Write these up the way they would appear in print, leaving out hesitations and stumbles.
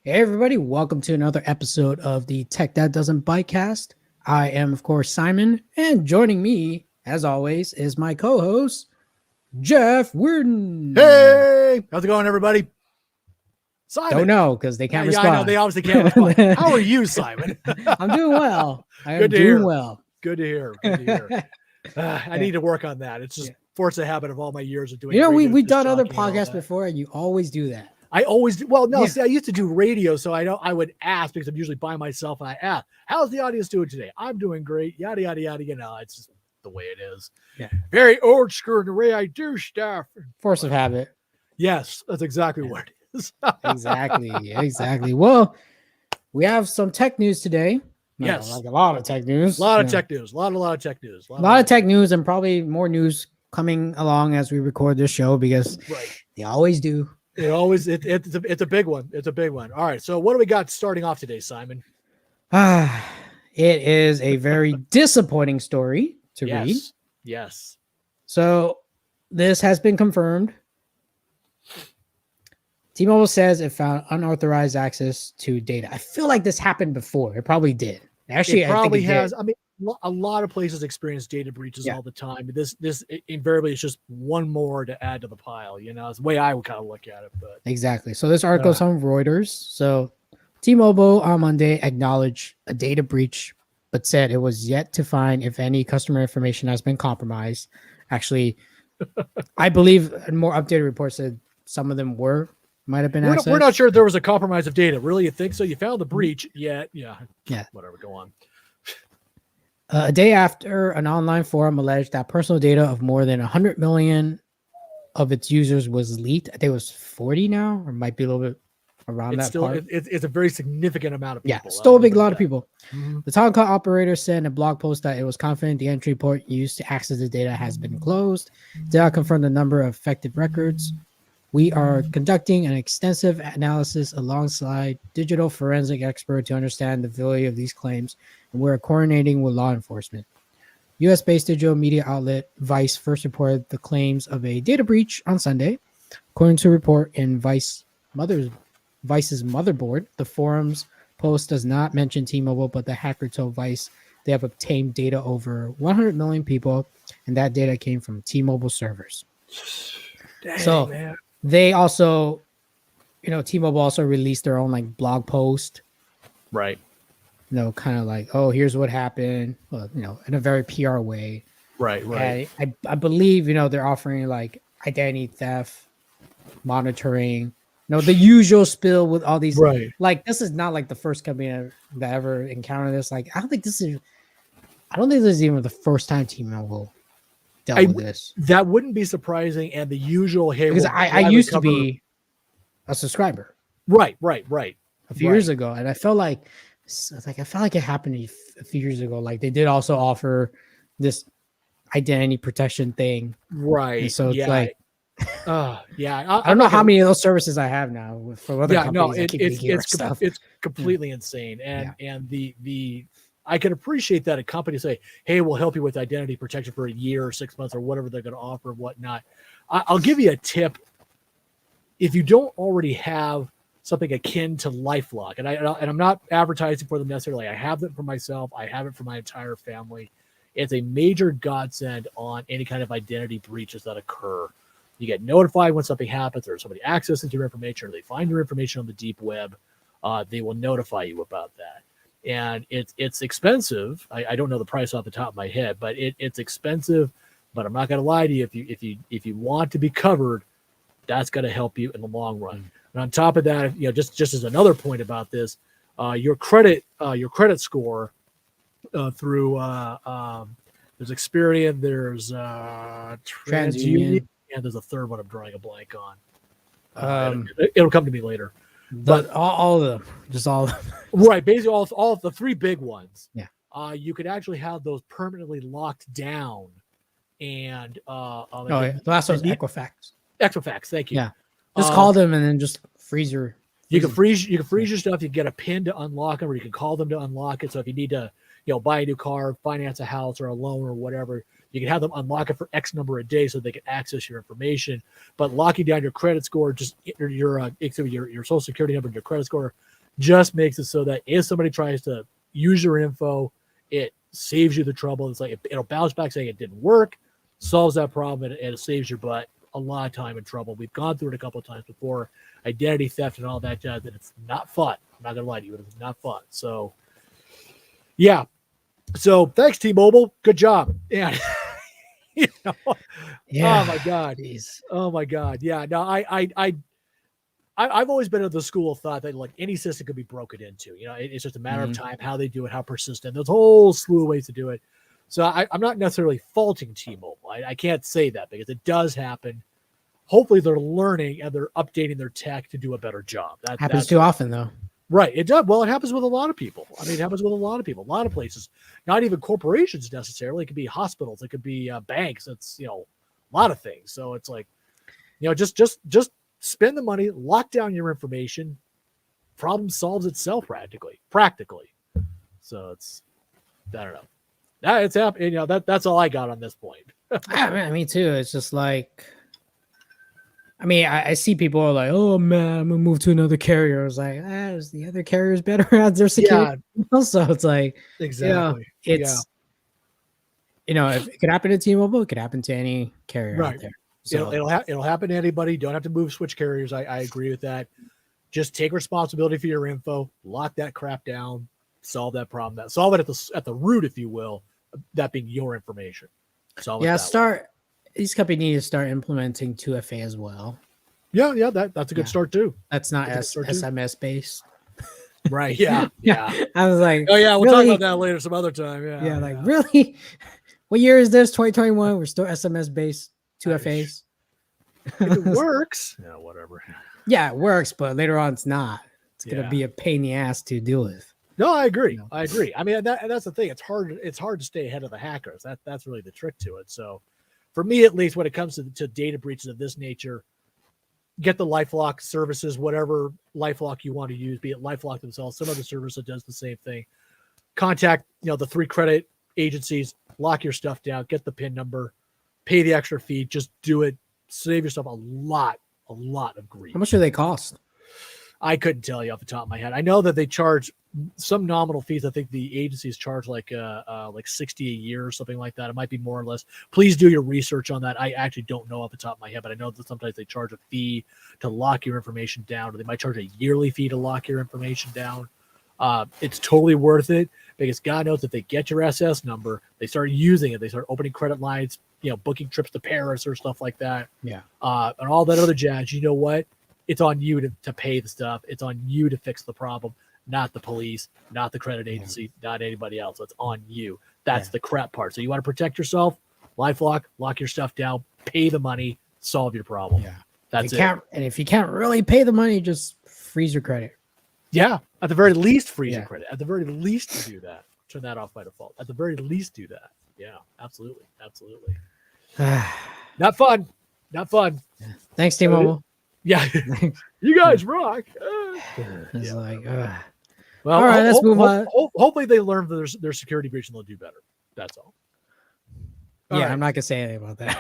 Hey everybody, welcome to another episode of the Tech That Doesn't Byte Cast. I am, of course, Simon, and joining me, as always, is my co-host, Jeff Worden. Hey, how's it going, everybody? Simon. Don't know, because they can't respond. I know, they obviously can't respond. How are you, Simon? I'm doing well. Good to hear. Good to hear. I need to work on that. It's just forced a habit of all my years of doing. You know, we've done other podcasts before, and you always do that. I always do. Well, no, see, I used to do radio, so I would ask because I'm usually by myself, and I ask, how's the audience doing today? I'm doing great, yada, yada, yada. You know, it's just the way it is. Yeah. Very old school, the way I do stuff. Force of habit. Yes, that's exactly what it is. Exactly. Well, we have some tech news today. Yes. Like a lot of tech news. A lot of tech news. A lot of tech news. A lot of tech news, and probably more news coming along as we record this show because they always do. It's a big one. It's a big one. All right. So what do we got starting off today, Simon? It is a very disappointing story to read. Yes. So this has been confirmed. T-Mobile says it found unauthorized access to data. I feel like this happened before. It probably did. Actually, it probably has. Did. I mean, a lot of places experience data breaches all the time. This invariably is just one more to add to the pile. You know, it's the way I would kind of look at it. But exactly. So this article is on Reuters. So T-Mobile on Monday acknowledged a data breach, but said it was yet to find if any customer information has been compromised. Actually, I believe a more updated report said some of them might have been accessed. We're not sure there was a compromise of data. Really, you think so? You found the breach? Yeah. Whatever. Go on. A day after an online forum alleged that personal data of more than 100 million of its users was leaked. I think it was 40 now, or might be a little bit around that part. It's a very significant amount of people. Yeah, still a lot of people. Mm-hmm. The telecom operator said in a blog post that it was confident the entry port used to access the data has been closed. Data confirmed the number of affected records. We are conducting an extensive analysis alongside digital forensic expert to understand the validity of these claims, and we're coordinating with law enforcement. U.S.-based digital media outlet Vice first reported the claims of a data breach on Sunday. According to a report in Vice's motherboard, the forum's post does not mention T-Mobile, but the hacker told Vice they have obtained data over 100 million people, and that data came from T-Mobile servers. Dang, man. They also, T-Mobile also released their own blog post. Right. Kind of like, oh, here's what happened, in a very PR way. Right. And I believe, they're offering identity theft, monitoring, the usual spill with all these. Right. This is not the first company that ever encountered this. I don't think this is even the first time T-Mobile dealt with this. That wouldn't be surprising. And the usual, because I used to be a subscriber. Right. A few years ago. And I felt like it happened a few years ago. They did also offer this identity protection thing. Right. And so it's I don't know how many of those services I have now for other companies. It's completely insane. And the I can appreciate that a company say, hey, we'll help you with identity protection for a year or 6 months or whatever they're going to offer and whatnot. I'll give you a tip. If you don't already have something akin to LifeLock, and I'm not advertising for them necessarily. I have it for myself. I have it for my entire family. It's a major godsend on any kind of identity breaches that occur. You get notified when something happens or somebody accesses your information or they find your information on the deep web. They will notify you about that. and it's expensive. I don't know the price off the top of my head, but it's expensive. But I'm not going to lie to you. If you want to be covered, that's going to help you in the long run. And on top of that, just as another point about this, your credit score through there's Experian, there's TransUnion, and there's a third one I'm drawing a blank on. It'll come to me later. But all of them, just all of them. Right, basically all of the three big ones. Yeah. You could actually have those permanently locked down. And the last one was Equifax. Equifax, thank you. Yeah, just call them and then just freeze your. You can freeze your stuff. You can get a PIN to unlock them, or you can call them to unlock it. So if you need to, buy a new car, finance a house, or a loan, or whatever, you can have them unlock it for X number of days so they can access your information. But locking down your credit score, just your social security number and your credit score, just makes it so that if somebody tries to use your info, it saves you the trouble. It's like it'll bounce back saying it didn't work, solves that problem, and it saves your butt a lot of time and trouble. We've gone through it a couple of times before, identity theft and all that jazz, and it's not fun. I'm not gonna lie to you, it's not fun. So yeah. So thanks, T-Mobile. Good job. And Yeah. Oh my God. Geez. Oh my God. Yeah. No, I've always been of the school of thought that like any system could be broken into. It's just a matter of time, how they do it, how persistent. There's a whole slew of ways to do it. So I'm not necessarily faulting T-Mobile. I can't say that because it does happen. Hopefully they're learning and they're updating their tech to do a better job. That happens too often though. Right. It does. Well, it happens with a lot of people. I mean, it happens with a lot of people, a lot of places, not even corporations necessarily. It could be hospitals. It could be banks. It's, a lot of things. So it's like, just spend the money, lock down your information. Problem solves itself practically. So it's, I don't know. It's happening. That's all I got on this point. Me too. It's just like, I see people are like, oh man, I'm gonna move to another carrier. I was like, is the other carriers better at their security? Yeah. So it's like, exactly. If it could happen to T-Mobile, it could happen to any carrier out there. So it'll happen to anybody. Don't have to switch carriers. I agree with that. Just take responsibility for your info, lock that crap down, solve that problem. Solve it at the root, if you will, that being your information. These companies need to start implementing 2FA as well. Yeah, that's a good start too. That's not SMS based. Right. Yeah. I was like, oh yeah, we'll talk about that later some other time. Yeah. Really? What year is this? 2021. We're still SMS based 2FAs. If it works. Yeah, whatever. Yeah, it works, but later on it's not. It's gonna be a pain in the ass to deal with. No, I agree. I agree. I mean, that's the thing. It's hard to stay ahead of the hackers. That's really the trick to it. So for me, at least, when it comes to data breaches of this nature, get the LifeLock services, whatever LifeLock you want to use, be it LifeLock themselves, some other service that does the same thing. Contact, the 3 credit agencies, lock your stuff down, get the PIN number, pay the extra fee, just do it. Save yourself a lot of grief. How much do they cost? I couldn't tell you off the top of my head. I know that they charge some nominal fees. I think the agencies charge like 60 a year or something like that. It might be more or less. Please do your research on that. I actually don't know off the top of my head, but I know that sometimes they charge a fee to lock your information down, or they might charge a yearly fee to lock your information down. It's totally worth it because God knows if they get your SS number, they start using it. They start opening credit lines, booking trips to Paris or stuff like that. Yeah. And all that other jazz. You know what? It's on you to pay the stuff. It's on you to fix the problem, not the police, not the credit agency, not anybody else. So it's on you. That's the crap part. So you want to protect yourself, LifeLock, lock your stuff down, pay the money, solve your problem. Yeah. That's it. And if you can't really pay the money, just freeze your credit. Yeah. At the very least, freeze your credit. At the very least, do that. Turn that off by default. At the very least, do that. Yeah, absolutely. Absolutely. Not fun. Not fun. Yeah. Thanks, T-Mobile. Yeah, you guys rock. It's like, well, all right, let's move on. Hopefully, they learn their security breach and they'll do better. That's all. All right. I'm not gonna say anything about that.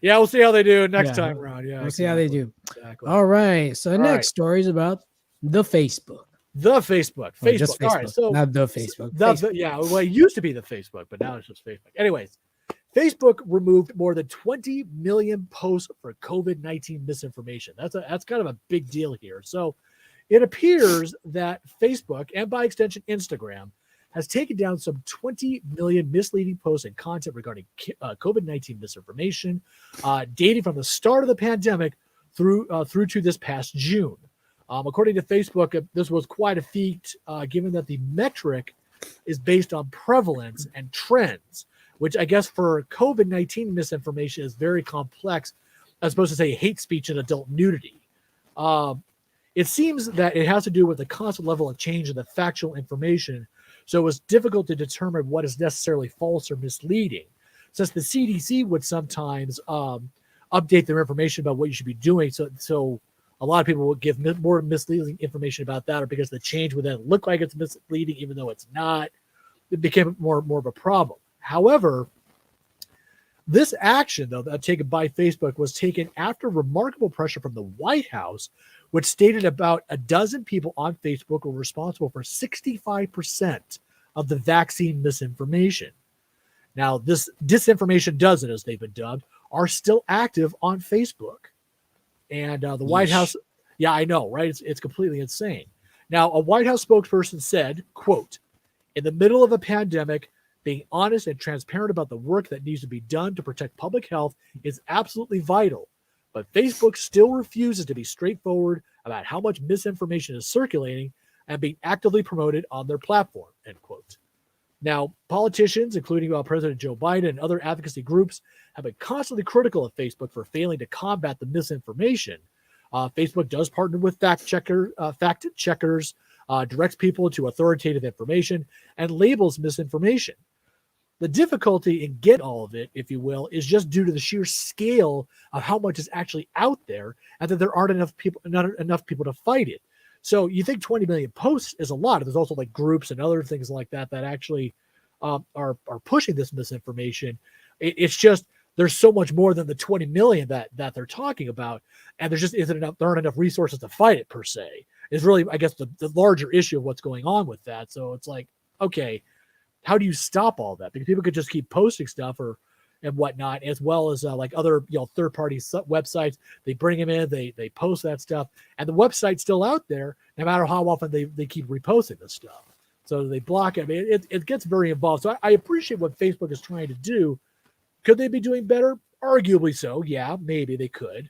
Yeah, we'll see how they do next time around. Yeah, we'll see how they do. Exactly. All right. So the next story is about the Facebook. Facebook. Just Facebook. All right, so not the Facebook. Well, it used to be the Facebook, but now it's just Facebook. Anyways. Facebook removed more than 20 million posts for COVID-19 misinformation. That's kind of a big deal here. So It appears that Facebook, and by extension Instagram, has taken down some 20 million misleading posts and content regarding COVID-19 misinformation, dating from the start of the pandemic through to this past June. According to Facebook, this was quite a feat, given that the metric is based on prevalence and trends, which I guess for COVID-19 misinformation is very complex, as opposed to, say, hate speech and adult nudity. It seems that it has to do with the constant level of change in the factual information, so it was difficult to determine what is necessarily false or misleading, since the CDC would sometimes update their information about what you should be doing. So a lot of people will give more misleading information about that, or because the change would then look like it's misleading, even though it's not. It became more of a problem. However, this action, though, that taken by Facebook was taken after remarkable pressure from the White House, which stated about a dozen people on Facebook were responsible for 65% of the vaccine misinformation. Now, this disinformation dozen, as they've been dubbed, are still active on Facebook. And the White House, yeah, I know, right? It's completely insane. Now, a White House spokesperson said, quote, "In the middle of a pandemic, being honest and transparent about the work that needs to be done to protect public health is absolutely vital. But Facebook still refuses to be straightforward about how much misinformation is circulating and being actively promoted on their platform," end quote. Now, politicians, including President Joe Biden and other advocacy groups, have been constantly critical of Facebook for failing to combat the misinformation. Facebook does partner with fact checkers, directs people to authoritative information, and labels misinformation. The difficulty in getting all of it, if you will, is just due to the sheer scale of how much is actually out there, and that there aren't not enough people to fight it. So you think 20 million posts is a lot. There's also like groups and other things like that actually are pushing this misinformation. It's just there's so much more than the 20 million that they're talking about, and there aren't enough resources to fight it per se. Is really, I guess, the larger issue of what's going on with that. So it's like, okay, how do you stop all that? Because people could just keep posting stuff and whatnot, as well as like other third-party websites. They bring them in, they post that stuff, and the website's still out there, no matter how often they keep reposting this stuff. So they block it. I mean, it gets very involved. So I appreciate what Facebook is trying to do. Could they be doing better? Arguably so. Yeah, maybe they could.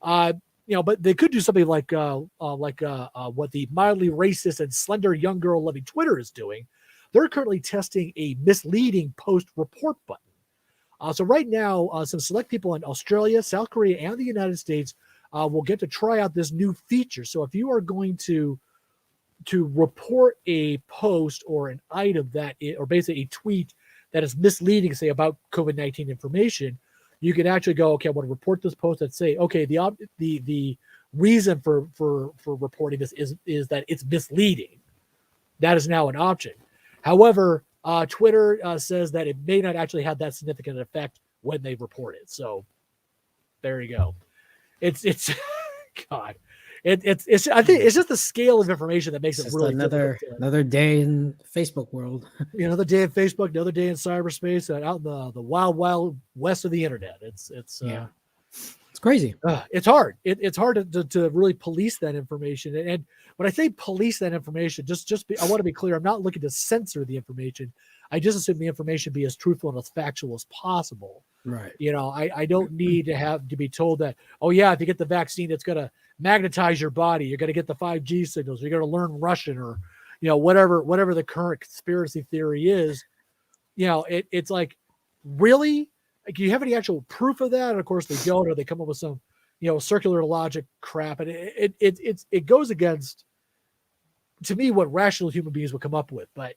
But they could do something like what the mildly racist and slender young girl loving Twitter is doing. They're currently testing a misleading post report button. So right now, some select people in Australia, South Korea, and the United States will get to try out this new feature. So if you are going to report a post or an item or basically a tweet that is misleading, say about COVID-19 information, you can actually go, okay, I want to report this post and say, okay, the reason for reporting this is that it's misleading. That is now an option. However, Twitter says that it may not actually have that significant effect when they report it. So there you go. It's God. It's I think it's just the scale of information that makes it really another day in Facebook world. Another day in Facebook, another day in cyberspace, out in the wild west of the internet. It's crazy. It's hard. It's hard to really police that information. And when I say police that information, I want to be clear. I'm not looking to censor the information. I just assume the information be as truthful and as factual as possible. Right. I don't need to be told that, oh yeah, if you get the vaccine, it's going to magnetize your body. You're going to get the 5G signals. You're going to learn Russian or, whatever the current conspiracy theory is. It's like, really? Like, do you have any actual proof of that? And of course they don't, or they come up with some, circular logic crap. And it goes against, to me, what rational human beings would come up with, but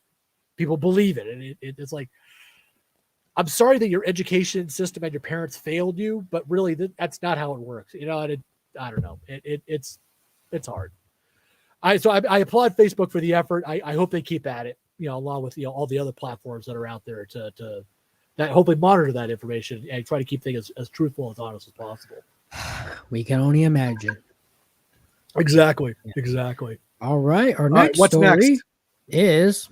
people believe it. And it's like, I'm sorry that your education system and your parents failed you, but really that's not how it works. I don't know. It's hard. I applaud Facebook for the effort. I hope they keep at it, along with, all the other platforms that are out there to that hopefully monitor that information and try to keep things as truthful and honest as possible. We can only imagine. Exactly. Yeah. Exactly. All right. Our next story is,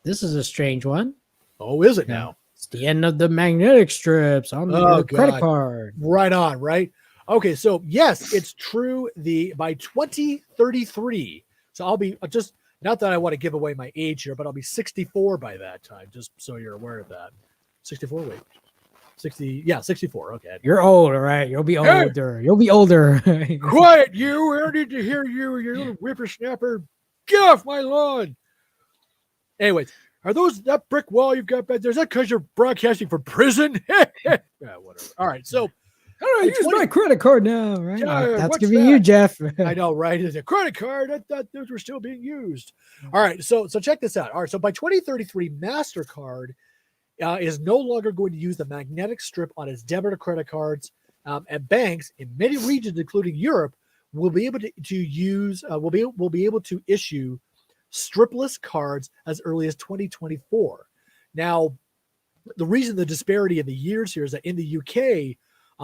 this is a strange one. Oh, is it now? It's the end of the magnetic strips on the credit card. Right on, right? Okay, so yes, it's true. By 2033, so I'll be just not that I want to give away my age here, but I'll be 64 by that time. Just so you're aware of that. 64. Wait, 60. Yeah, 64. Okay. You're old, all right? You'll be older. You'll be older. Quiet, you! I don't need to hear you, you little whippersnapper. Get off my lawn. Anyways, are those that brick wall you've got back there? Is that because you're broadcasting from prison? Yeah, whatever. All right, so. How do I use my credit card now? Right? That's gonna be that? you, Jeff. I know, right? It's a credit card. I thought those were still being used. All right, so check this out. All right, so by 2033, MasterCard is no longer going to use the magnetic strip on its debit or credit cards, and banks in many regions, including Europe, will be able to use will be able to issue stripless cards as early as 2024. Now, the reason the disparity in the years here is that in the UK,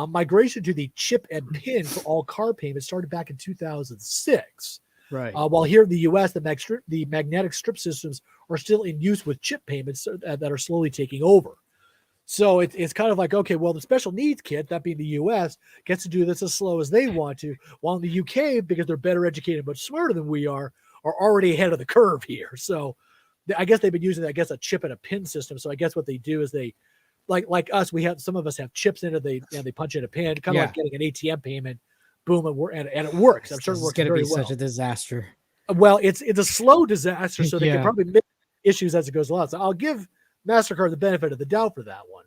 migration to the chip and pin for all card payments started back in 2006. Right. While here in the U.S., the magnetic strip systems are still in use with chip payments that are slowly taking over. So it's kind of like, okay, well, the special needs kid, that being the U.S., gets to do this as slow as they want to, while in the U.K., because they're better educated, much smarter than we are already ahead of the curve here. So I guess they've been using, a chip and a pin system. So I guess what they do is they, like us, some of us have chips in it. They punch in a pin, kind of like getting an ATM payment. Boom, and it works. I'm sure it works very well. It's going to be such a disaster. Well, it's a slow disaster, so they can probably make issues as it goes along. So I'll give MasterCard the benefit of the doubt for that one.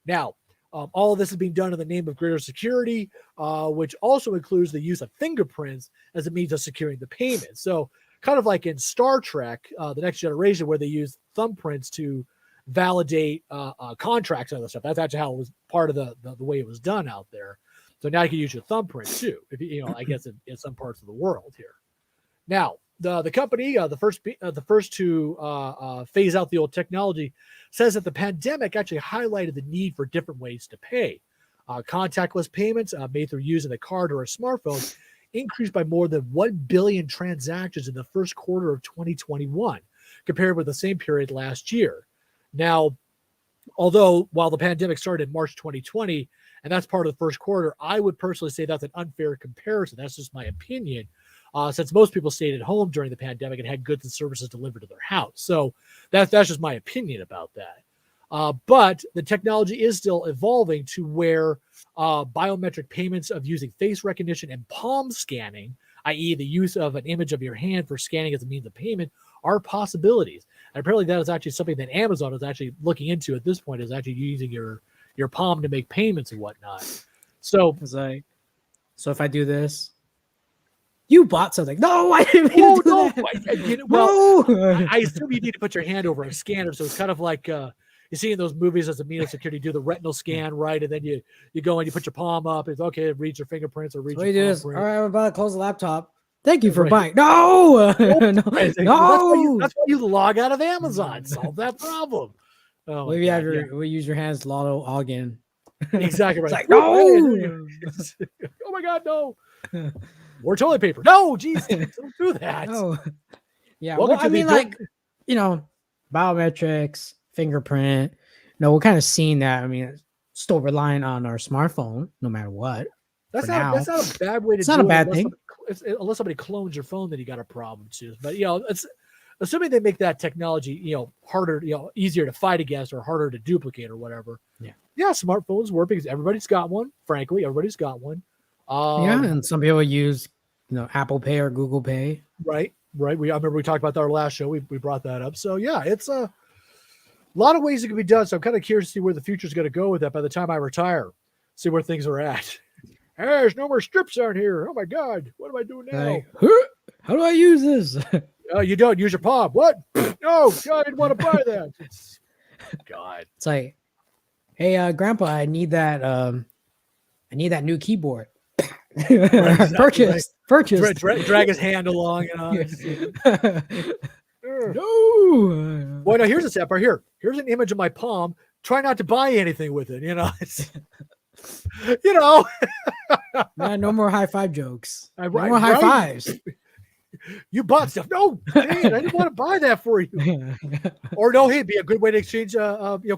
Now, all of this is being done in the name of greater security, which also includes the use of fingerprints as a means of securing the payment. So kind of like in Star Trek, The Next Generation, where they use thumbprints to validate contracts and other stuff. That's actually how it was part of the way it was done out there. So now you can use your thumbprint too, if I guess in some parts of the world here. Now, the company, the first to phase out the old technology, says that the pandemic actually highlighted the need for different ways to pay. Contactless payments made through using a card or a smartphone increased by more than 1 billion transactions in the first quarter of 2021, compared with the same period last year. Now, while the pandemic started in March 2020, and that's part of the first quarter, I would personally say that's an unfair comparison. That's just my opinion, since most people stayed at home during the pandemic and had goods and services delivered to their house. So that's just my opinion about that. But the technology is still evolving to where biometric payments of using face recognition and palm scanning, i.e. the use of an image of your hand for scanning as a means of payment, are possibilities. And apparently that is actually something that Amazon is actually looking into at this point, is actually using your palm to make payments and whatnot. So if I do this, you bought something. No, I didn't mean to do that. I assume you need to put your hand over a scanner. So it's kind of like you see in those movies as a means of security, do the retinal scan, right? And then you go and you put your palm up. It's okay. It reads your fingerprints or reads your palm print. All right, I'm about to close the laptop. Thank you for buying. No. No. That's why you log out of Amazon. Solve that problem. Oh, maybe we use your hands to log in. Exactly right. It's like, no. Oh my God, no. More toilet paper. No, geez, don't do that. No. Yeah. Well, I mean, biometrics, fingerprint. No, we're kind of seeing that. I mean, still relying on our smartphone, no matter what. That's not a bad way to do it. It's not a bad thing. Unless somebody clones your phone, then you got a problem too. But it's assuming they make that technology, harder, easier to fight against or harder to duplicate or whatever. Yeah, smartphones work because everybody's got one. Frankly, everybody's got one. And some people use, Apple Pay or Google Pay. Right. I remember we talked about that our last show. We brought that up. So yeah, it's a lot of ways it can be done. So I'm kind of curious to see where the future is going to go with that by the time I retire. See where things are at. Hey, there's no more strips out here. Oh my God, what am I doing now? How do I use this? You don't use your palm. What? No, God, I didn't want to buy that. God. It's like, hey, Grandpa, I need that new keyboard. Purchase. Drag his hand along. No. Well, now here's a step right here. Here's an image of my palm. Try not to buy anything with it. Man, no more high five jokes. No more high fives. You bought stuff. No, dang it, I didn't want to buy that for you. Or no, hey, it'd be a good way to exchange,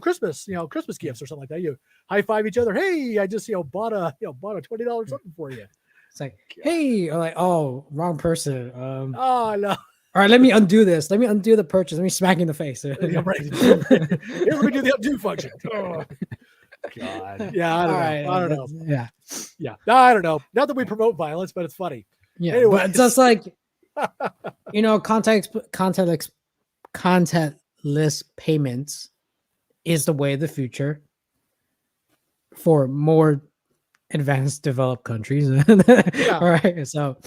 Christmas, Christmas gifts or something like that. You high five each other. Hey, I just, bought a $20 something for you. It's like, hey, or like, oh, wrong person. Oh no. All right, let me undo this. Let me undo the purchase. Let me smack you in the face. Yeah, right. Here, let me do the undo function. Oh, God. Yeah, I don't know. Yeah. Yeah. No, I don't know. Not that we promote violence, but it's funny. Yeah. Anyway, but just like, contactless payments is the way of the future for more advanced developed countries. Yeah. All right. So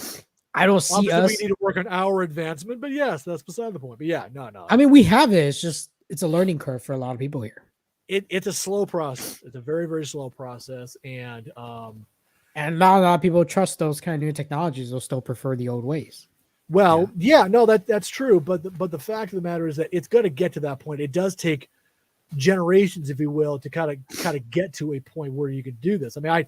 I don't see obviously us. we need to work on our advancement, but yes, that's beside the point. But yeah, no. I mean, we have it. It's a learning curve for a lot of people here. It's a slow process. It's a very, very slow process. And not a lot of people trust those kind of new technologies. They'll still prefer the old ways. Well, that's true. But the fact of the matter is that it's going to get to that point. It does take generations, if you will, to kind of get to a point where you can do this. I mean,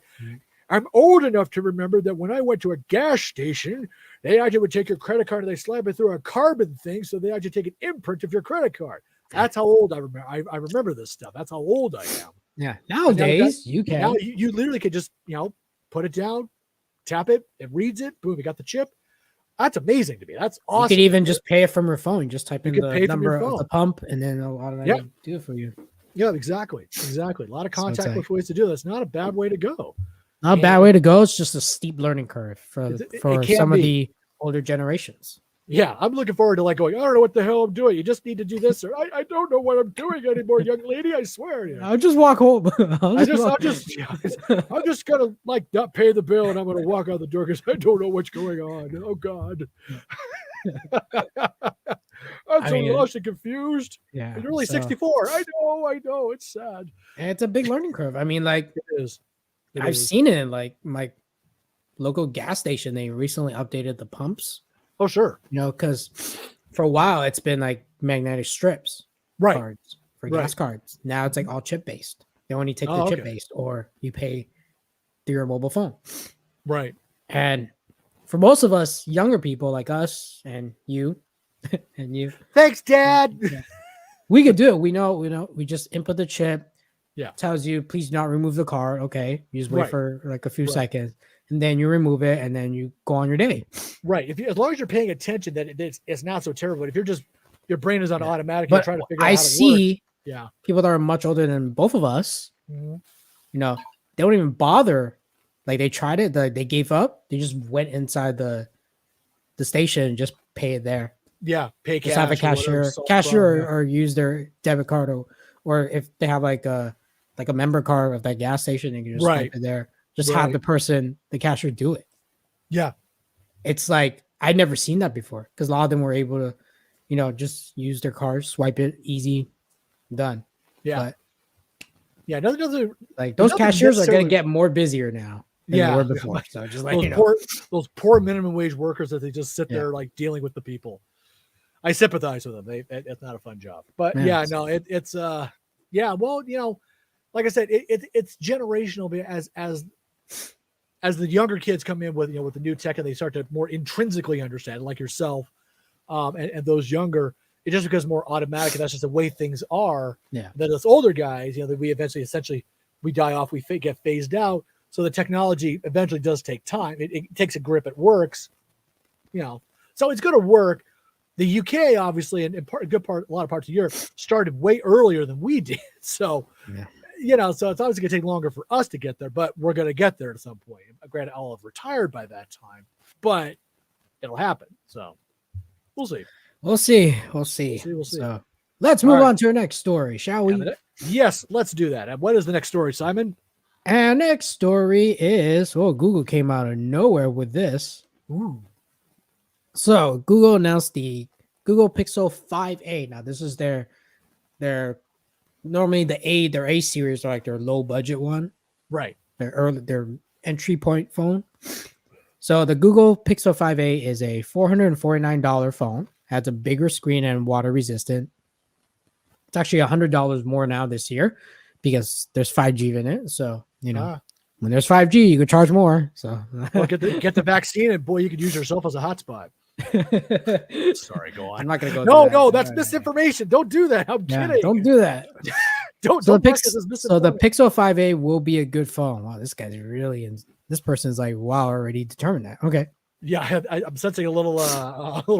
I'm old enough to remember that when I went to a gas station, they actually would take your credit card and they slap it through a carbon thing, so they actually take an imprint of your credit card. That's how old I remember. I remember this stuff. That's how old I am. Yeah. Nowadays, you can. Now you literally can just put it down, tap it, it reads it, boom, you got the chip. That's amazing to me. That's awesome. You could even just pay it from your phone. Just type in the number of the pump, and then it'll automatically do it for you. Yeah, exactly. A lot of contactless ways to do that. It's not a bad way to go. Not a bad way to go. It's just a steep learning curve for some of the older generations. Yeah, I'm looking forward to going, I don't know what the hell I'm doing. You just need to do this, or I don't know what I'm doing anymore, young lady. I swear. I'll just walk home. I'm just gonna not pay the bill, and I'm gonna walk out the door because I don't know what's going on. Oh God. I'm so lost and confused. Yeah. You're only 64. I know. It's sad. And it's a big learning curve. I mean, it is. I've seen it in my local gas station. They recently updated the pumps. Oh, sure. Because for a while it's been magnetic strips cards for gas cards. Now it's all chip based. They only take the chip based, or you pay through your mobile phone. Right. And for most of us younger people like us and you and you. Thanks, Dad. We could do it. We know. We just input the chip. Yeah. Tells you, please do not remove the card. Okay. You just wait for a few seconds. And then you remove it, and then you go on your day. Right. As long as you're paying attention, that it's not so terrible. But if you're just your brain is on automatic, you're trying to figure out how to see work. People that are much older than both of us. Mm-hmm. They don't even bother. They tried it. They gave up. They just went inside the station and just pay it there. Yeah, pay cash. Just have a cashier, or use their debit card, or if they have a member card of that gas station, they can just swipe it there. Just have the cashier do it. Yeah. It's I'd never seen that before, because a lot of them were able to, just use their card, swipe it, easy, done. Yeah. But those cashiers are going to get more busier now than they were before. So just those poor minimum wage workers that they just sit there dealing with the people. I sympathize with them. It's not a fun job. But it's well, like I said, it's generational, as the younger kids come in with the new tech, and they start to more intrinsically understand, like yourself, and those younger, it just becomes more automatic, and that's just the way things are. Yeah. That us older guys, that we eventually essentially we die off, we get phased out. So the technology eventually does take time. It takes a grip. It works, so it's going to work. The UK, obviously, and a lot of parts of Europe started way earlier than we did. So, so it's obviously going to take longer for us to get there, but we're going to get there at some point. Granted, I'll have retired by that time, but it'll happen. So we'll see. We'll see. So let's move on to our next story, shall we? Yes, let's do that. And what is the next story, Simon? And next story is, Google came out of nowhere with this. Ooh. So Google announced the Google Pixel 5a. Now this is their normally their A series are their low budget one, right? Their entry point phone. So the Google Pixel 5a is a $449 phone. Has a bigger screen and water resistant. It's actually $100 more now this year because there's 5G in it. So when there's 5G, you can charge more. So get the vaccine, and boy, you could use yourself as a hotspot. Sorry, go on. I'm not gonna go. No, that's misinformation. Don't do that. I'm kidding. Don't do that. don't So the Pixel 5a will be a good phone. Wow, this guy's really this person's like, wow, already determined that. Okay. Yeah, I'm sensing a little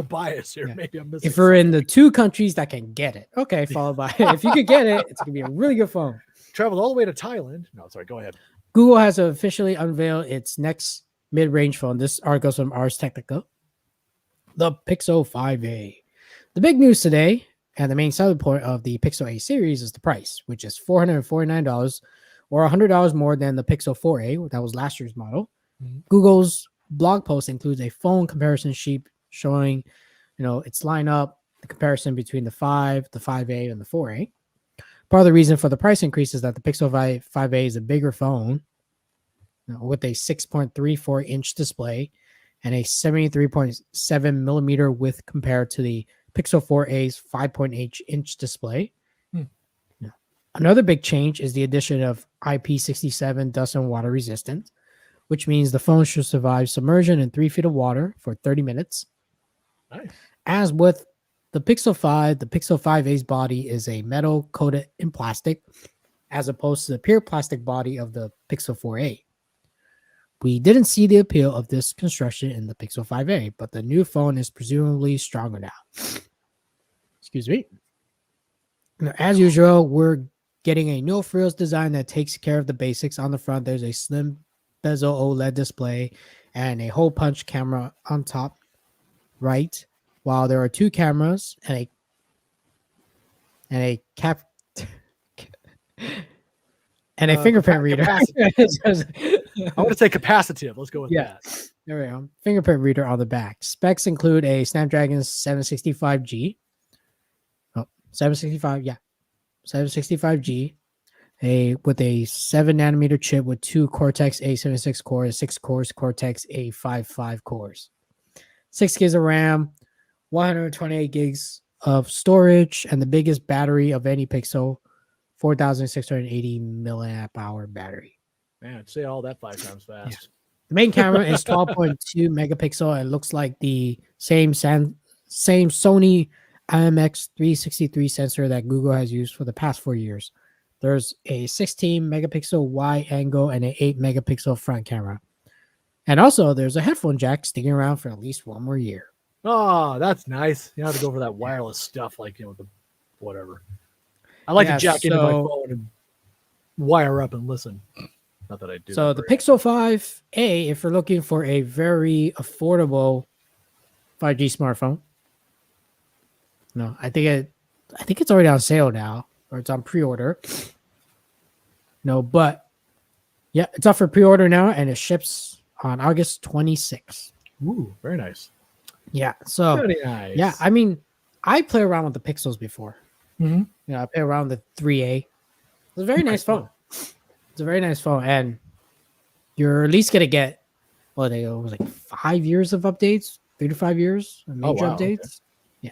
bias here. Yeah. Maybe I'm missing. If we're in the 2 countries that can get it, okay, followed by if you could get it, it's gonna be a really good phone. Traveled all the way to Thailand. No, sorry, go ahead. Google has officially unveiled its next mid-range phone. This article is from Ars Technica. The Pixel 5a. The big news today, and the main selling point of the Pixel A series, is the price, which is $449 or $100 more than the Pixel 4a. That was last year's model. Mm-hmm. Google's blog post includes a phone comparison sheet showing, its lineup, the comparison between the 5A, and the 4a. Part of the reason for the price increase is that the Pixel 5a is a bigger phone with a 6.34-inch display and a 73.7 millimeter width compared to the Pixel 4a's 5.8-inch display. Another big change is the addition of IP67 dust and water resistant, which means the phone should survive submersion in 3 feet of water for 30 minutes. Nice. As with the Pixel 5, the Pixel 5a's body is a metal coated in plastic, as opposed to the pure plastic body of the Pixel 4a. We didn't see the appeal of this construction in the Pixel 5a, but the new phone is presumably stronger now. Excuse me. Now, as usual, we're getting a no-frills design that takes care of the basics. On the front, there's a slim bezel OLED display and a hole punch camera on top right, while there are 2 cameras and a fingerprint reader. I want to say capacitive. Let's go with that. There we go. Fingerprint reader on the back. Specs include a Snapdragon 765G. 765G. With a 7-nanometer chip with 2 Cortex A76 cores, 6 cores Cortex A55 cores. 6 gigs of RAM, 128 gigs of storage, and the biggest battery of any Pixel, 4,680 milliamp hour battery. Man, say all that 5 times fast. Yeah. The main camera is 12.2 megapixel and looks like the same Sony IMX363 sensor that Google has used for the past 4 years. There's a 16 megapixel wide angle and an 8 megapixel front camera. And also, there's a headphone jack sticking around for at least 1 more year. Oh, that's nice. You don't have to go for that wireless stuff like, the whatever. I like to jack into my phone and wire up and listen. Not that I do. So the Pixel 5a, if you're looking for a very affordable 5G smartphone, I think it's already on sale now, or it's on pre-order. But yeah, it's up for pre-order now, and it ships on August 26th. Ooh, very nice. Yeah, so very nice. Yeah, I mean, I play around with the Pixels before. Mm-hmm. I play around with the 3A. It's a very nice phone. It's a very nice phone, and you're at least gonna get it was like 5 years of updates, 3 to 5 years of major updates. Okay. Yeah,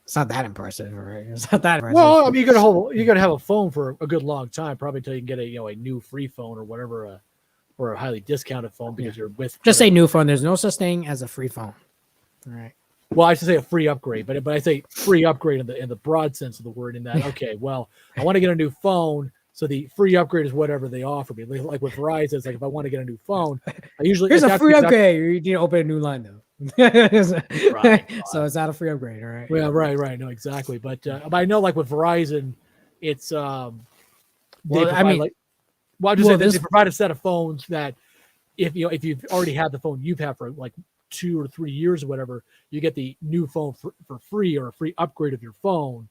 it's not that impressive, right? It's not that impressive. Well, I mean, you're gonna have a phone for a good long time, probably until you can get a new free phone or whatever, or a highly discounted phone because you're with. Just say new phone. There's no such thing as a free phone. All right. Well, I should say a free upgrade, but I say free upgrade in the broad sense of the word. In that, okay, well, I want to get a new phone. So the free upgrade is whatever they offer me. Like with Verizon, it's like if I want to get a new phone, I usually here's a free upgrade. You need to open a new line though. Right. So it's not a free upgrade, all right? Yeah, right. No, exactly. But I know like with Verizon, it's I'm just saying they provide a set of phones that if you've already had the phone you've had for like 2 or 3 years or whatever, you get the new phone for free or a free upgrade of your phone.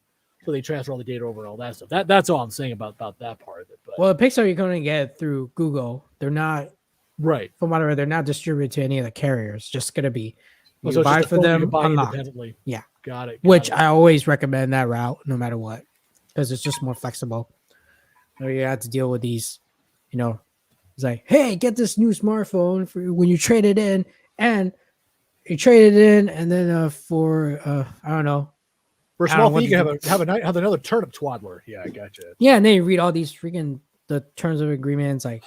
So they transfer all the data over and all that stuff. That's all I'm saying about that part of it. But well, the Pixel you're going to get through Google. They're not right. From what I read, they're not distributed to any of the carriers. Just going to be you buy for them independently. Yeah, got it. Which I always recommend that route, no matter what, because it's just more flexible. You have to deal with these. It's like, hey, get this new smartphone for when you trade it in, and you trade it in, and then for I don't know. For a small fee, you can have another turnip twaddler. Yeah, I gotcha. Yeah, and then you read all these the terms of agreements, like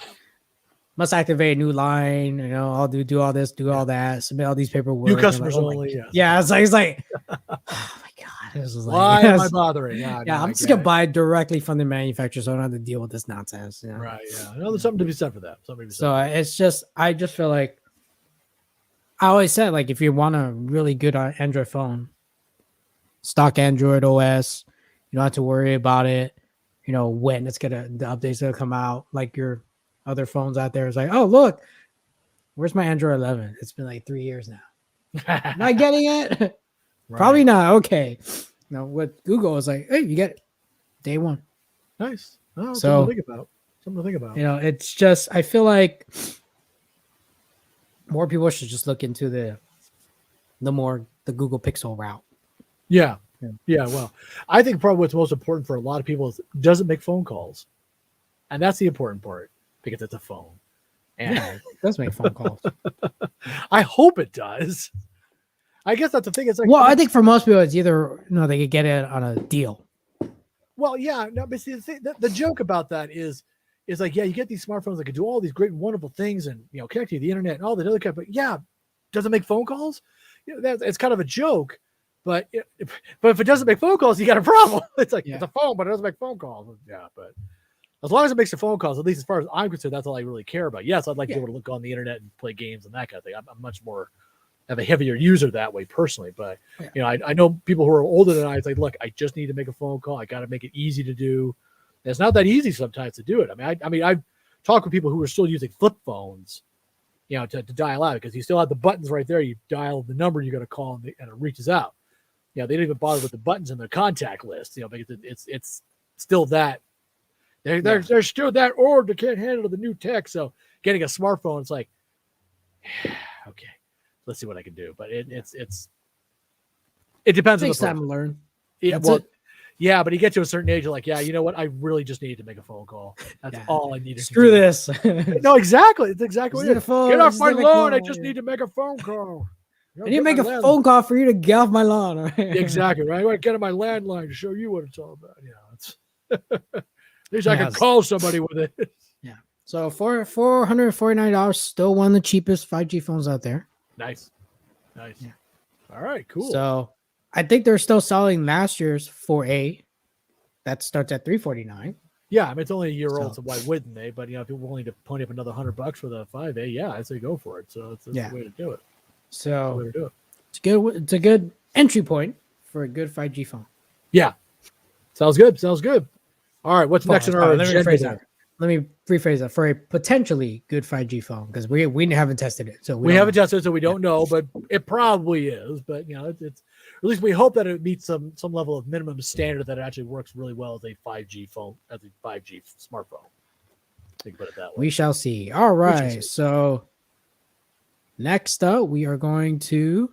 must activate a new line. I'll do all this, do all that, submit all these paperwork. New I'm customers like, only. Yes. yeah, it's like, oh my god, this is Why like, am I bothering? yeah, No, I'm just gonna buy directly from the manufacturer, so I don't have to deal with this nonsense. Right. Yeah. No, there's something to be said for that. So it's just, I just feel like I always said, like, if you want a really good Android phone, stock Android OS, you don't have to worry about it. When the updates gonna come out, like your other phones out there. It's like, oh look, where's my Android 11? It's been like 3 years now. Am I getting it? Right. Probably not. Okay. With Google is like, hey, you get it day one. Nice. Oh, so something to think about. It's just, I feel like more people should just look into the Google Pixel route. Yeah. Well, I think probably what's most important for a lot of people is it doesn't make phone calls. And that's the important part because it's a phone. And it does make phone calls. I hope it does. I guess that's the thing. It's like, well, I think for most people, it's either, they could get it on a deal. Well, yeah. No, but see, the joke about that is like, yeah, you get these smartphones that can do all these great, wonderful things and, connect to the internet and all that other kind. But yeah, does it make phone calls? It's kind of a joke. But if it doesn't make phone calls, you got a problem. It's like, it's a phone, but it doesn't make phone calls. Yeah, but as long as it makes the phone calls, at least as far as I'm concerned, that's all I really care about. Yes, I'd like to be able to look on the internet and play games and that kind of thing. I'm much more of a heavier user that way personally. But, I know people who are older than I, it's like, look, I just need to make a phone call. I got to make it easy to do. And it's not that easy sometimes to do it. I mean, I've talked with people who are still using flip phones, to dial out because you still have the buttons right there. You dial the number you're going to call and it reaches out. They don't even bother with the buttons in their contact list, because it's still that they're still that old. They can't handle the new tech. So getting a smartphone, it's like, okay, let's see what I can do. But it depends on the person. Time to learn. Yeah, but you get to a certain age, you're like, yeah, you know what? I really just need to make a phone call. That's all I need. Screw this. No, exactly. It's exactly what it is. Get off my lawn. I just need to make a phone call. I need to make a phone call for you to get off my lawn. Right? Exactly, right? I want to get on my landline to show you what it's all about. It's at least I can call somebody with it. Yeah. So for $449, still one of the cheapest 5G phones out there. Nice. Yeah. All right, cool. So I think they're still selling last year's 4A. That starts at $349. Yeah, it's only a year old, so why wouldn't they? But if you're willing to pony up another $100 for the 5A, yeah, I'd say go for it. So it's the way to do it. So it's good. It's a good entry point for a good 5G phone. Yeah, sounds good. All right, what's next in our agenda? Let me rephrase that for a potentially good 5G phone because we haven't tested it, so we haven't tested it, so we don't know. But it probably is. But it's at least we hope that it meets some level of minimum standard that it actually works really well as a 5G phone, as a 5G smartphone. I think put it that way. We shall see. All right, so. Next up, we are going to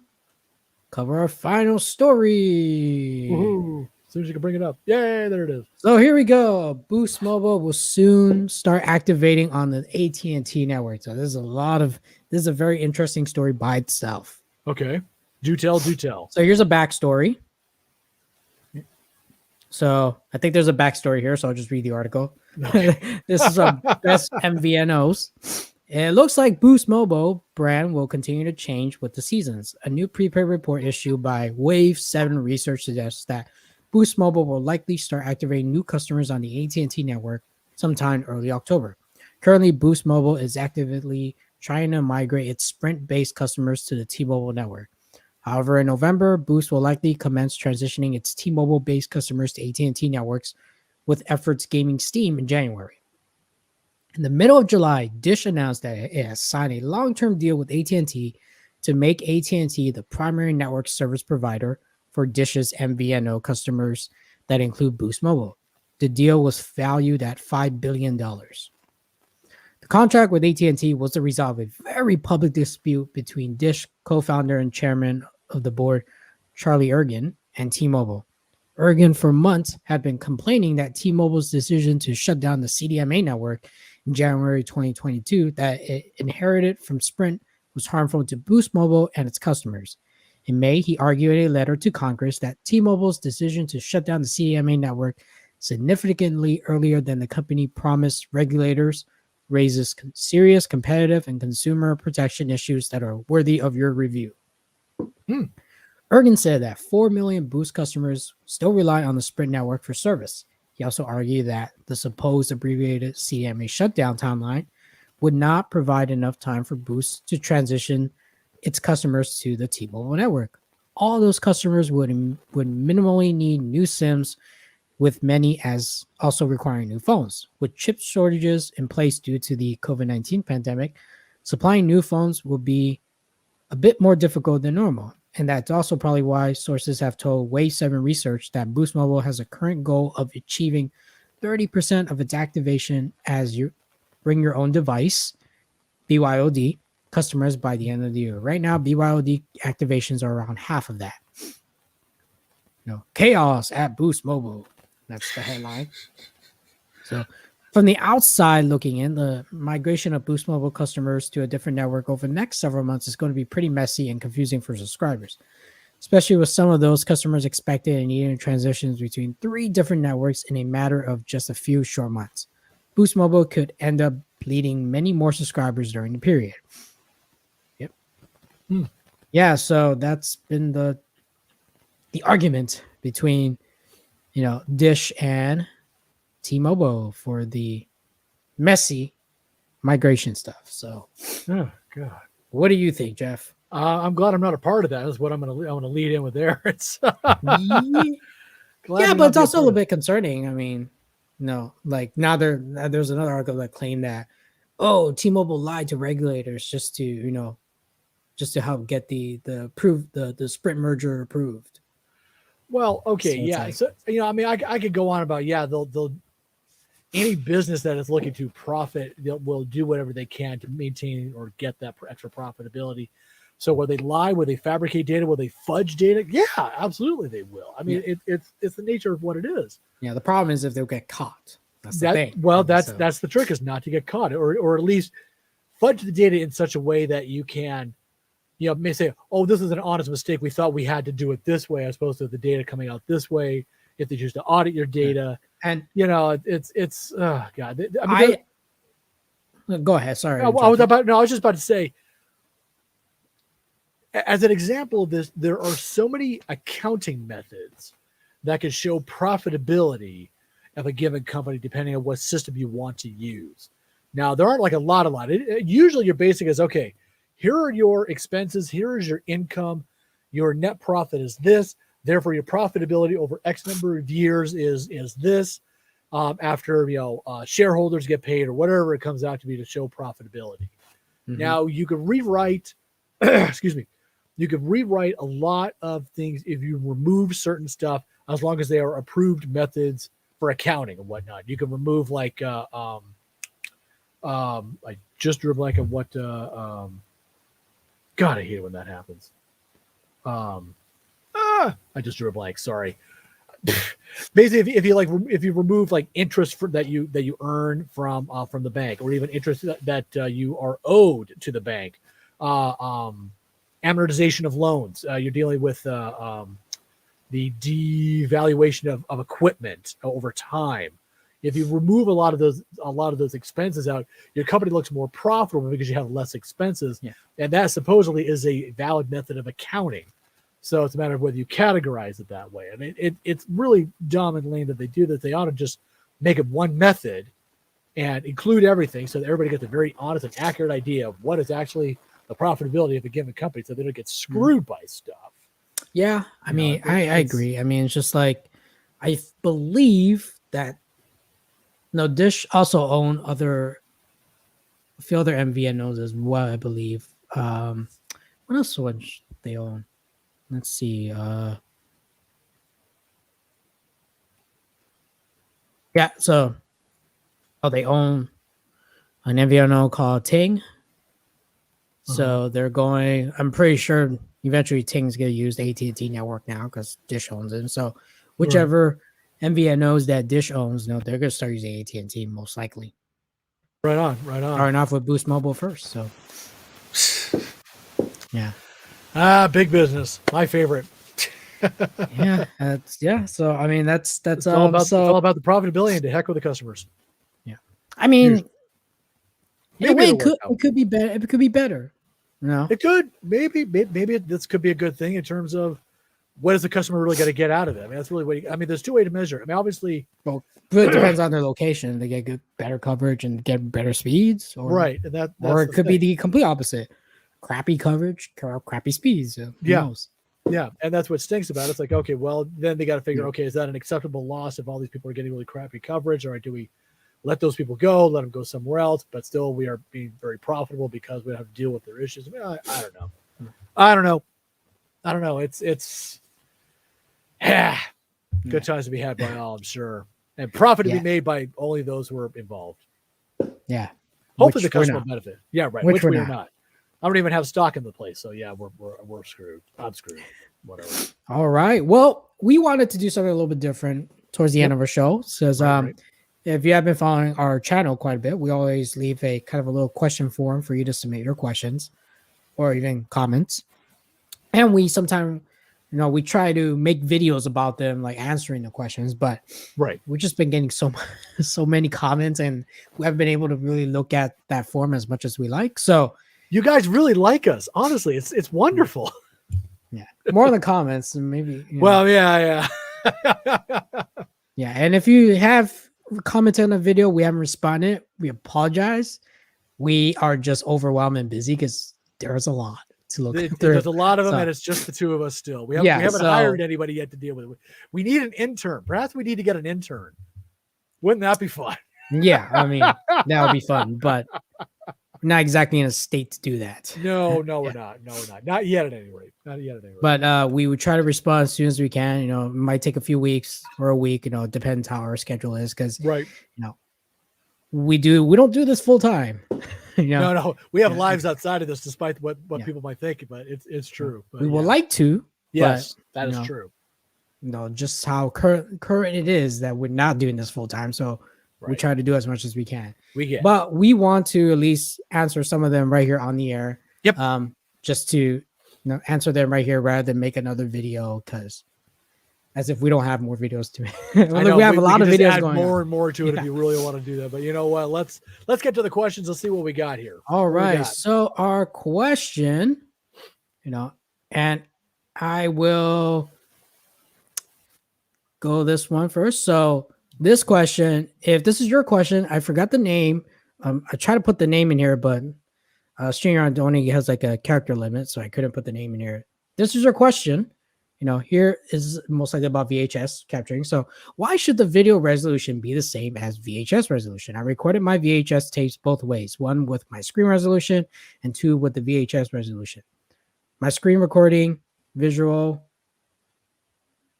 cover our final story. Woo-hoo. As soon as you can bring it up. Yay, there it is. So here we go. Boost Mobile will soon start activating on the AT&T network. So this is a very interesting story by itself. Okay. Do tell. So here's a backstory. So I think there's a backstory here, so I'll just read the article. Okay. This is a best MVNOs. It looks like Boost Mobile brand will continue to change with the seasons. A new prepaid report issued by Wave 7 Research suggests that Boost Mobile will likely start activating new customers on the AT&T network sometime early October. Currently, Boost Mobile is actively trying to migrate its Sprint-based customers to the T-Mobile network. However, in November, Boost will likely commence transitioning its T-Mobile-based customers to AT&T networks, with efforts gaining steam in January. In the middle of July, Dish announced that it has signed a long-term deal with AT&T to make AT&T the primary network service provider for Dish's MVNO customers that include Boost Mobile. The deal was valued at $5 billion. The contract with AT&T was to resolve a very public dispute between Dish co-founder and chairman of the board, Charlie Ergen, and T-Mobile. Ergen for months had been complaining that T-Mobile's decision to shut down the CDMA network in January 2022 that it inherited from Sprint was harmful to Boost Mobile and its customers. In May, he argued in a letter to Congress that T-Mobile's decision to shut down the CDMA network significantly earlier than the company promised regulators raises serious competitive and consumer protection issues that are worthy of your review. Ergen said that 4 million Boost customers still rely on the Sprint network for service. He also argued that the supposed abbreviated CDMA shutdown timeline would not provide enough time for Boost to transition its customers to the T-Mobile network. All those customers would minimally need new SIMs, with many as also requiring new phones. With chip shortages in place due to the COVID-19 pandemic, supplying new phones will be a bit more difficult than normal. And that's also probably why sources have told Wave 7 Research that Boost Mobile has a current goal of achieving 30% of its activation as you bring your own device, BYOD, customers by the end of the year. Right now, BYOD activations are around half of that. Chaos at Boost Mobile. That's the headline. So from the outside looking in, the migration of Boost Mobile customers to a different network over the next several months is going to be pretty messy and confusing for subscribers, especially with some of those customers expected and needing transitions between 3 different networks in a matter of just a few short months. Boost Mobile could end up bleeding many more subscribers during the period. Yep. Yeah, so that's been the argument between Dish and T-Mobile for the messy migration stuff. So, oh god, what do you think, Jeff? I'm glad I'm not a part of that. That's what I'm going to lead in with there. It's yeah, but it's also a little bit concerning. I mean, like now there's another article that claimed that T-Mobile lied to regulators just to help get the Sprint merger approved. Well, okay, so yeah. Like, so I mean, I could go on about they'll any business that is looking to profit, will do whatever they can to maintain or get that extra profitability. So will they lie? Will they fabricate data? Will they fudge data? Yeah, absolutely they will. I mean, it's the nature of what it is. Yeah, the problem is if they'll get caught. That's the thing. Well, that's the trick, is not to get caught, or at least fudge the data in such a way that you can, may say, oh, this is an honest mistake. We thought we had to do it this way as opposed to the data coming out this way. If they choose to audit your data, and it's oh god. I mean, go ahead. Sorry, I was just about to say, as an example of this, there are so many accounting methods that can show profitability of a given company depending on what system you want to use. Now, there aren't like a lot. Usually your basic is, okay, here are your expenses, here is your income, your net profit is this, therefore your profitability over X number of years is this, after shareholders get paid or whatever it comes out to be to show profitability. Mm-hmm. Now you could rewrite you could rewrite a lot of things if you remove certain stuff, as long as they are approved methods for accounting and whatnot. You can remove like I just drew a blank on what God, I hate it when that happens. I just drew a blank. Sorry. Basically, if you remove like interest that you earn from the bank, or even interest that you are owed to the bank, amortization of loans, you're dealing with the devaluation of equipment over time. If you remove a lot of those expenses out, your company looks more profitable because you have less expenses. Yeah. And that supposedly is a valid method of accounting. So it's a matter of whether you categorize it that way. I mean, it's really dumb and lame that they do that. They ought to just make it one method and include everything so that everybody gets a very honest and accurate idea of what is actually the profitability of a given company, so they don't get screwed by stuff. Yeah, I mean, I agree. I mean, it's just like, I believe that Dish also own a few other MVNOs as well, I believe. What else would they own? Let's see. Yeah, so they own an MVNO called Ting. So they're going, I'm pretty sure eventually Ting's going to use the AT&T network now because Dish owns it. So whichever MVNOs that Dish owns, they're going to start using AT&T most likely. Right on. Starting off with Boost Mobile first. So, yeah. Big business. My favorite. So, I mean, it's all about the profitability and to heck with the customers. Yeah. I mean, In a maybe way, it'll work out. it could be better. It could be better. No, It could maybe this could be a good thing in terms of what is the customer really going to get out of it. I mean, that's really what. I mean, there's two ways to measure it. I mean, obviously, well, but it depends on their location. They get better coverage and get better speeds, or right, and that's or it the could be thing. the complete opposite: crappy coverage, crappy speeds. Who knows? Yeah, and that's what stinks about it. It's like, okay, well, then they got to figure, okay, is that an acceptable loss if all these people are getting really crappy coverage, or do we let those people go, let them go somewhere else, but still we are being very profitable because we don't have to deal with their issues? I mean, I don't know. I don't know. It's good times to be had by all, I'm sure, and profit to be made by only those who are involved. Yeah. Hopefully the customer will benefit. Yeah, right. Which we are not. I don't even have stock in the place, so yeah, we're screwed. I'm screwed. Whatever. All right. Well, we wanted to do something a little bit different towards the end of our show. Because if you have been following our channel quite a bit, we always leave a kind of a little question form for you to submit your questions or even comments. And we sometimes, we try to make videos about them, like answering the questions, but we've just been getting so many comments, and we haven't been able to really look at that form as much as we like. So you guys really like us. Honestly, it's wonderful. Yeah. More in the comments, and maybe. Well, yeah. Yeah. And if you have commented on a video, we haven't responded, we apologize. We are just overwhelmed and busy because there's a lot to look through. There's a lot of them, and it's just the two of us still. We haven't hired anybody yet to deal with it. We need an intern. Perhaps we need to get an intern. Wouldn't that be fun? Yeah, I mean, that would be fun, but we're not exactly in a state to do that. No, we're not. No, we're not. Not yet at any rate. But we would try to respond as soon as we can. It might take a few weeks or a week. It depends how our schedule is, because we don't do this full time. No, we have lives outside of this, despite what people might think. But it's true. But we would like to. Yes, that is true. Just how current it is that we're not doing this full time. So we try to do as much as we can. But we want to at least answer some of them right here on the air. Yep. Just to answer them right here rather than make another video, because as if we don't have more videos to make. We have a lot of videos going on. More and more to it if you really want to do that. But you know what? Let's get to the questions. Let's see what we got here. All right. So our question, and I will go this one first. So this question, if this is your question, I forgot the name. I try to put the name in here, but StreamYard only has like a character limit, so I couldn't put the name in here. This is your question. Here is most likely about VHS capturing. So why should the video resolution be the same as VHS resolution? I recorded my VHS tapes both ways, one with my screen resolution and two with the VHS resolution. My screen recording, visual,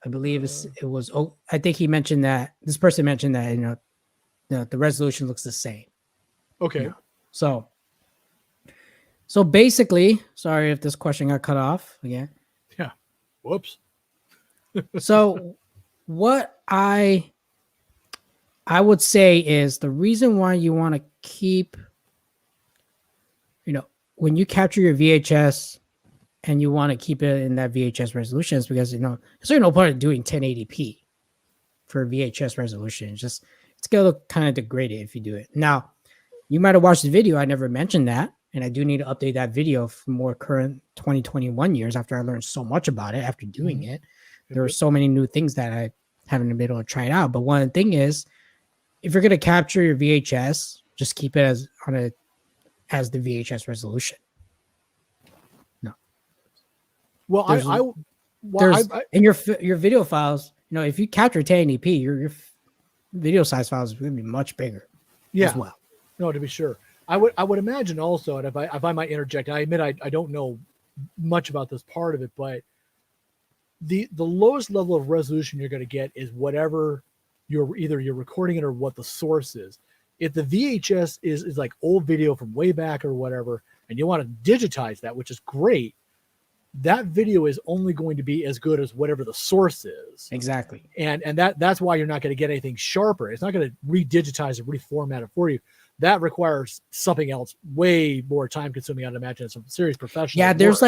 I believe it was. Oh, I think he mentioned that this person mentioned that the resolution looks the same. Okay. So basically, sorry if this question got cut off again. Yeah. Whoops. So what I would say is the reason why you want to keep, when you capture your VHS and you want to keep it in that VHS resolution, is because there's no point in doing 1080p for VHS resolution. It's gonna look kind of degraded if you do it. Now, you might have watched the video. I never mentioned that, and I do need to update that video for more current 2021 years after I learned so much about it after doing it. There were so many new things that I haven't been able to try it out. But one thing is, if you're gonna capture your VHS, just keep it as the VHS resolution. Well, in your video files, if you capture 1080p, your video size files is going to be much bigger. As well. No, to be sure. I would imagine also, and if I might interject, I admit I don't know much about this part of it, but the lowest level of resolution you're going to get is whatever you're recording it or what the source is. If the VHS is like old video from way back or whatever, and you want to digitize that, which is great, that video is only going to be as good as whatever the source is. Exactly. And that's why you're not going to get anything sharper. It's not going to redigitize and reformat it for you. That requires something else way more time consuming. I'd imagine some serious professional. Yeah, there's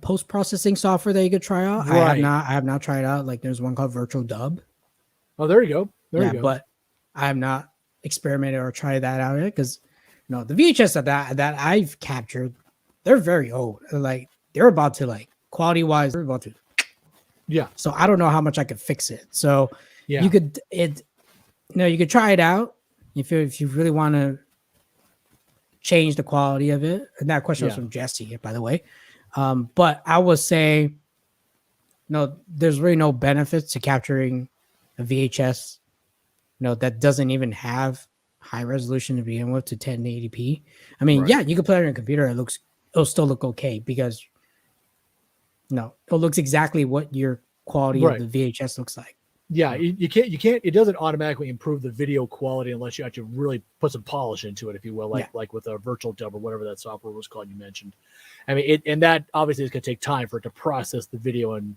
post-processing software that you could try out. Right. I have not tried out. Like there's one called Virtual Dub. Oh, there you go. There you go. But I have not experimented or tried that out yet because No, the VHS that I've captured, they're very old. Like they're about to like quality wise, they're about to. Yeah. So I don't know how much I could fix it. So Yeah. you could you could try it out if you really want to change the quality of it. And that question was from Jesse, by the way. But I would say no, there's really no benefits to capturing a VHS, that doesn't even have high resolution to begin with to 1080p. I mean, yeah, you can play it on your computer. It'll still look okay because it looks exactly what your quality of the VHS looks like. Yeah, you can't. It doesn't automatically improve the video quality unless you actually really put some polish into it, if you will, like with a virtual dub or whatever that software was called you mentioned. I mean, and that obviously is going to take time for it to process the video, and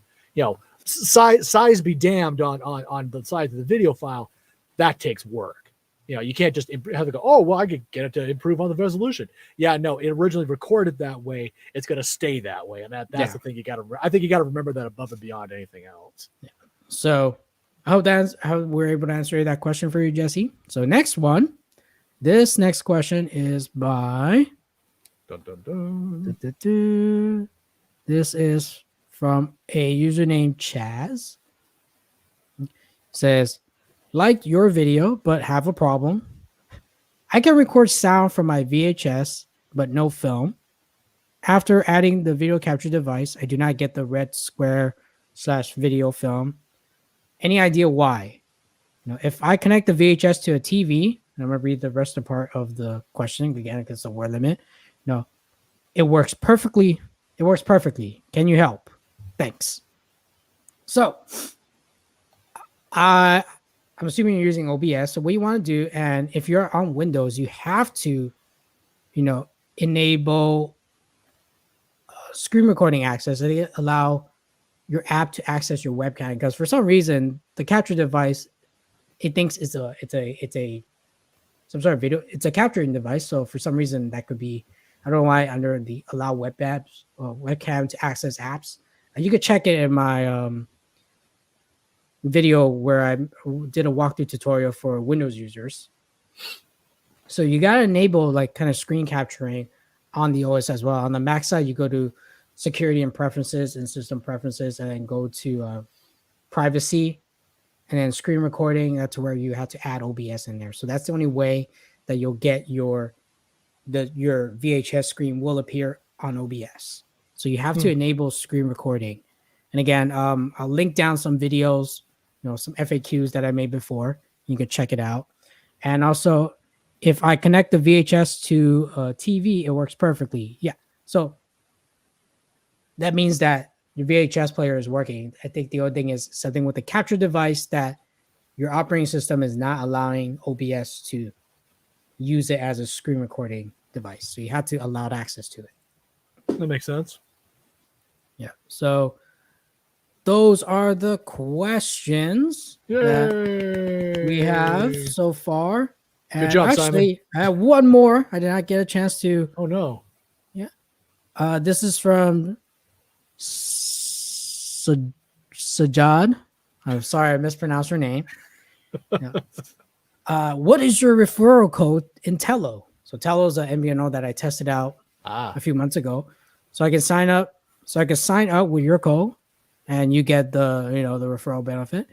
size be damned on the size of the video file. That takes work. You can't just have to go, oh, well, I could get it to improve on the resolution. Yeah, no, it originally recorded that way. It's going to stay that way, and that's the thing I think you got to remember that above and beyond anything else. Yeah. So I hope that's how we're able to answer that question for you, Jesse. So next one. This next question is by This is from a user named Chaz. It says, liked your video, but have a problem. I can record sound from my VHS, but no film. After adding the video capture device, I do not get the red square / video film. Any idea why? If I connect the VHS to a TV, and I'm going to read the rest of the part of the question again because it's a word limit. It works perfectly. It works perfectly. Can you help? Thanks. So, I'm assuming you're using OBS. So what you want to do, and if you're on Windows, you have to, enable screen recording access. So allow your app to access your webcam, because for some reason the capture device, it thinks it's a some sort of video. It's a capturing device. So for some reason that could be, I don't know why, under the allow webcam to access apps. You could check it in my video where I did a walkthrough tutorial for Windows users. So you got to enable like kind of screen capturing on the OS as well. On the Mac side, you go to security and preferences and system preferences, and then go to privacy, and then screen recording. That's where you have to add OBS in there. So that's the only way that you'll get your VHS screen will appear on OBS. So you have to enable screen recording. And again, I'll link down some videos, some FAQs that I made before. You can check it out. And also, if I connect the VHS to a TV, it works perfectly. Yeah. So that means that your VHS player is working. I think the other thing is something with the capture device that your operating system is not allowing OBS to use it as a screen recording device. So you have to allow access to it. That makes sense. Yeah. So those are the questions that we have so far. Good job, actually, Simon. I have one more. I did not get a chance to. Oh, no. Yeah. This is from Sajad. I'm sorry, I mispronounced her name. Yeah. What is your referral code in Tello? So Tello is an MVNO that I tested out a few months ago. So I can sign up. So I can sign up with your code, and you get the the referral benefit.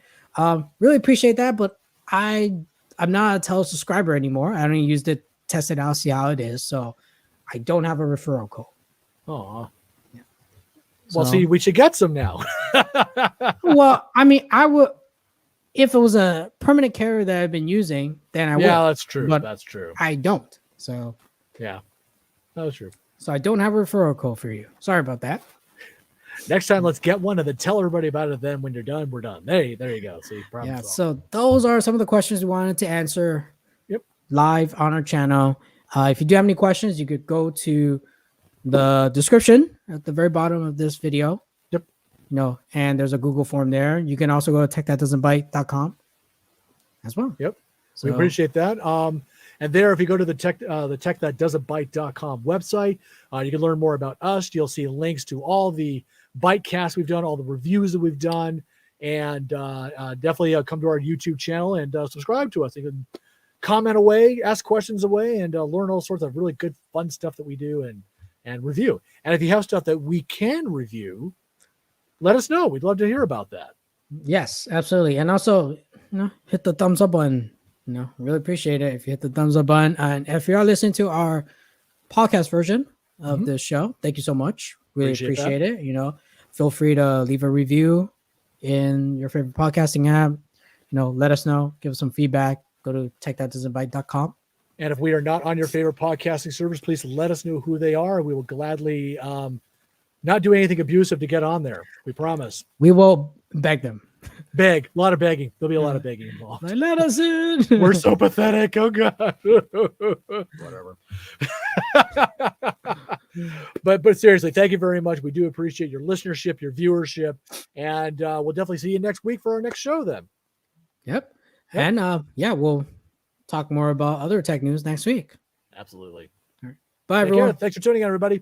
Really appreciate that, but I'm not a Tello subscriber anymore. I only used it, test it out, see how it is. So I don't have a referral code. Oh. Yeah. Well, see, we should get some now. Well, I mean, I would, if it was a permanent carrier that I've been using, then I would. Yeah, that's true. But that's true. I don't. So yeah, that's true. So I don't have a referral code for you. Sorry about that. Next time, let's get one and then tell everybody about it. Then when you're done, we're done. There you go. See, problem solved. So those are some of the questions we wanted to answer live on our channel. If you do have any questions, you could go to the description at the very bottom of this video. And there's a Google form there. You can also go to TechThatDoesn'tByte.com as well. So we appreciate that. And there, if you go to the TechThatDoesn'tByte.com website, you can learn more about us. You'll see links to all the Bytecasts we've done, all the reviews that we've done, and definitely come to our YouTube channel and subscribe to us. You can comment away, ask questions away, and learn all sorts of really good, fun stuff that we do and review. And if you have stuff that we can review, let us know. We'd love to hear about that. Yes, absolutely. And also, hit the thumbs up button. Really appreciate it if you hit the thumbs up button. And if you are listening to our podcast version of the show, thank you so much. Really appreciate it. Feel free to leave a review in your favorite podcasting app. Let us know. Give us some feedback. Go to TechThatDoesn'tByte.com. And if we are not on your favorite podcasting service, please let us know who they are. We will gladly not do anything abusive to get on there. We promise. We will beg them. Beg. A lot of begging. There'll be a lot of begging involved. Let us in. We're so pathetic. Oh, God. Whatever. But seriously, thank you very much. We do appreciate your listenership, your viewership. And we'll definitely see you next week for our next show then. Yep. And we'll talk more about other tech news next week. Absolutely. Right. Bye, everyone. Thanks for tuning in, everybody.